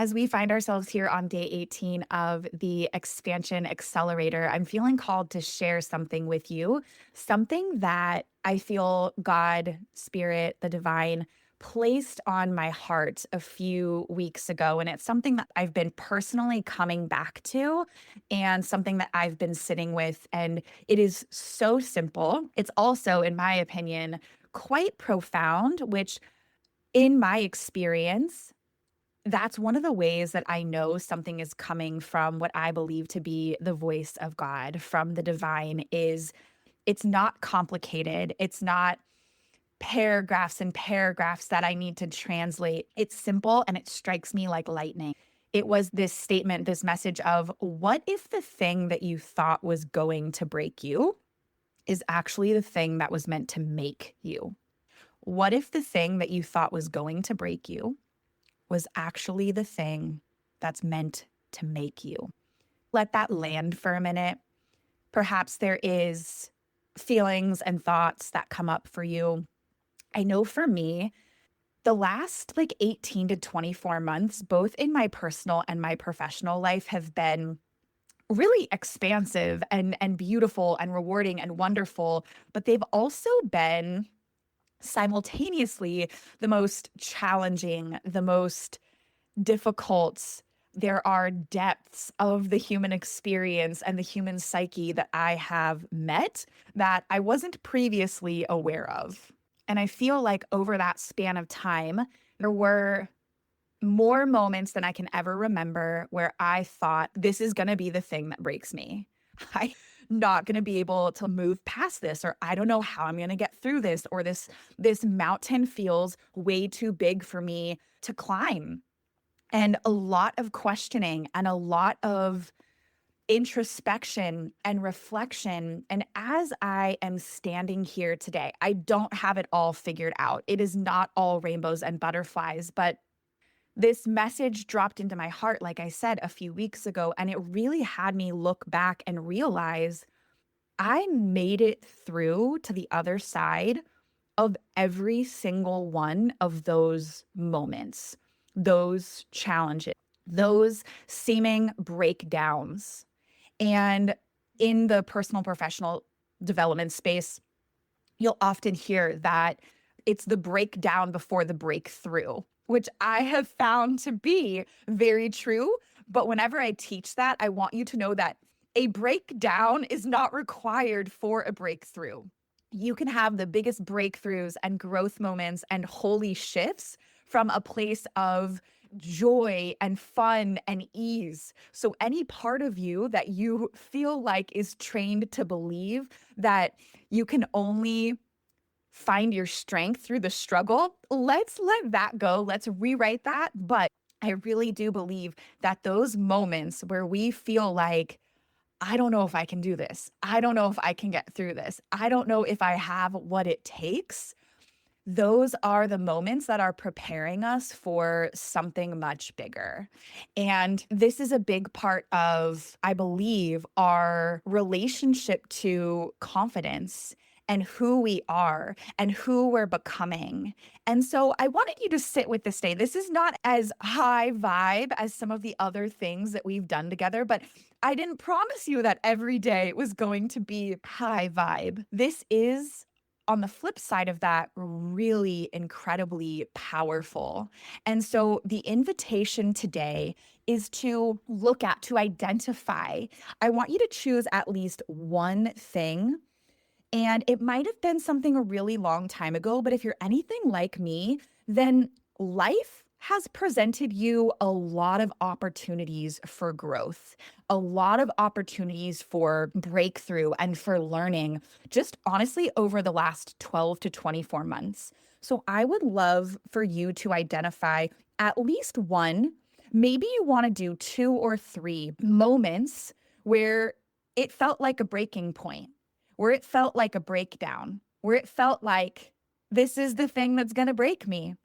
As we find ourselves here on day 18 of the expansion accelerator, I'm feeling called to share something with you, something that I feel God, Spirit, the divine placed on my heart a few weeks ago. And it's something that I've been personally coming back to and something that I've been sitting with. And it is so simple. It's also, in my opinion, quite profound, which in my experience, that's one of the ways that I know something is coming from what I believe to be the voice of God, from the divine, is it's not complicated. It's not paragraphs and paragraphs that I need to translate. It's simple and it strikes me like lightning. It was this statement, this message of, what if the thing that you thought was going to break you is actually the thing that was meant to make you? What if the thing that you thought was going to break you was actually the thing that's meant to make you? Let that land for a minute. Perhaps there is feelings and thoughts that come up for you. I know for me, the last like 18 to 24 months, both in my personal and my professional life, have been really expansive and beautiful and rewarding and wonderful, but they've also been simultaneously the most challenging, the most difficult. There are depths of the human experience and the human psyche that I have met that I wasn't previously aware of. And I feel like over that span of time, there were more moments than I can ever remember where I thought, this is going to be the thing that breaks me. I'm not going to be able to move past this, or I don't know how I'm going to get through this, or this mountain feels way too big for me to climb. And a lot of questioning and a lot of introspection and reflection. And as I am standing here today, I don't have it all figured out. It is not all rainbows and butterflies, but this message dropped into my heart, like I said, a few weeks ago, and it really had me look back and realize I made it through to the other side of every single one of those moments, those challenges, those seeming breakdowns. And in the personal professional development space, you'll often hear that it's the breakdown before the breakthrough, which I have found to be very true. But whenever I teach that, I want you to know that a breakdown is not required for a breakthrough. You can have the biggest breakthroughs and growth moments and holy shifts from a place of joy and fun and ease. So any part of you that you feel like is trained to believe that you can only find your strength through the struggle, let's let that go. Let's rewrite that. But I really do believe that those moments where we feel like, I don't know if I can do this, I don't know if I can get through this, I don't know if I have what it takes, those are the moments that are preparing us for something much bigger. And this is a big part of, I believe, our relationship to confidence and who we are and who we're becoming. And so I wanted you to sit with this day. This is not as high vibe as some of the other things that we've done together, but I didn't promise you that every day was going to be high vibe. This is, on the flip side of that, really incredibly powerful. And so the invitation today is to look at, to identify. I want you to choose at least one thing. And it might have been something a really long time ago, but if you're anything like me, then life has presented you a lot of opportunities for growth, a lot of opportunities for breakthrough and for learning, just honestly over the last 12 to 24 months. So I would love for you to identify at least one, maybe you want to do two or three moments where it felt like a breaking point, where it felt like a breakdown, where it felt like this is the thing that's going to break me.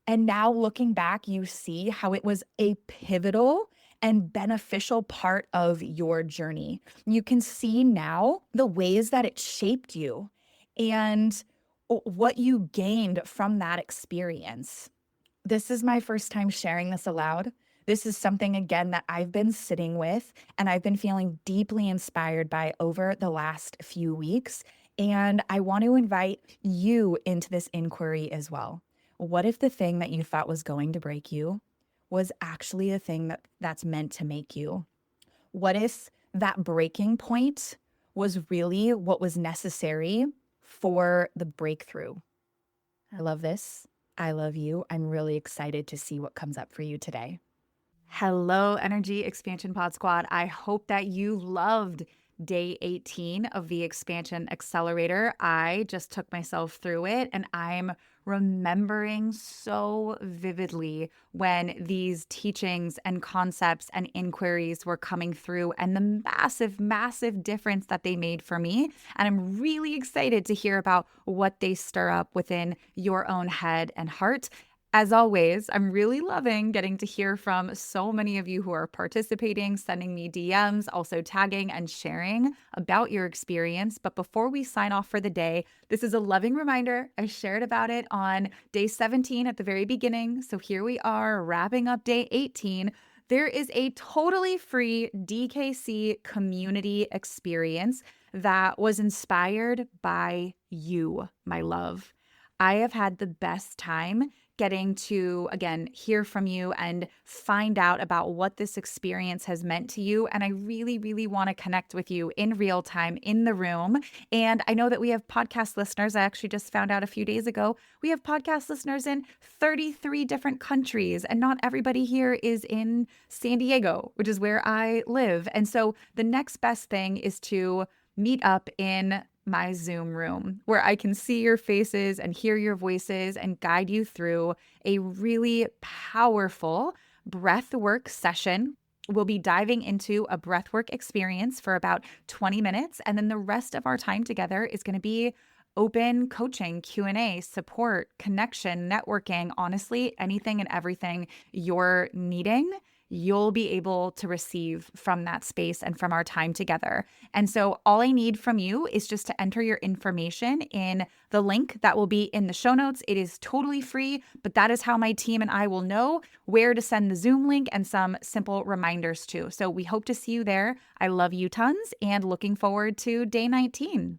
And now looking back, you see how it was a pivotal and beneficial part of your journey. You can see now the ways that it shaped you and what you gained from that experience. This is my first time sharing this aloud. This is something, again, that I've been sitting with and I've been feeling deeply inspired by over the last few weeks. And I want to invite you into this inquiry as well. What if the thing that you thought was going to break you was actually a thing that's meant to make you? What if that breaking point was really what was necessary for the breakthrough? I love this. I love you. I'm really excited to see what comes up for you today. Hello, Energy Expansion Pod Squad. I hope that you loved day 18 of the Expansion Accelerator. I just took myself through it and I'm remembering so vividly when these teachings and concepts and inquiries were coming through and the massive, massive difference that they made for me. And I'm really excited to hear about what they stir up within your own head and heart. As always, I'm really loving getting to hear from so many of you who are participating, sending me DMs, also tagging and sharing about your experience. But before we sign off for the day, this is a loving reminder. I shared about it on day 17 at the very beginning. So here we are wrapping up day 18. There is a totally free DKC community experience that was inspired by you, my love. I have had the best time getting to, again, hear from you and find out about what this experience has meant to you. And I really, really want to connect with you in real time in the room. And I know that we have podcast listeners. I actually just found out a few days ago, we have podcast listeners in 33 different countries. And not everybody here is in San Diego, which is where I live. And so the next best thing is to meet up in my Zoom room where I can see your faces and hear your voices and guide you through a really powerful breathwork session. We'll be diving into a breathwork experience for about 20 minutes. And then the rest of our time together is going to be open coaching, Q&A, support, connection, networking, honestly, anything and everything you're needing, you'll be able to receive from that space and from our time together. And so all I need from you is just to enter your information in the link that will be in the show notes. It is totally free, but that is how my team and I will know where to send the Zoom link and some simple reminders too. So we hope to see you there. I love you tons and looking forward to day 19.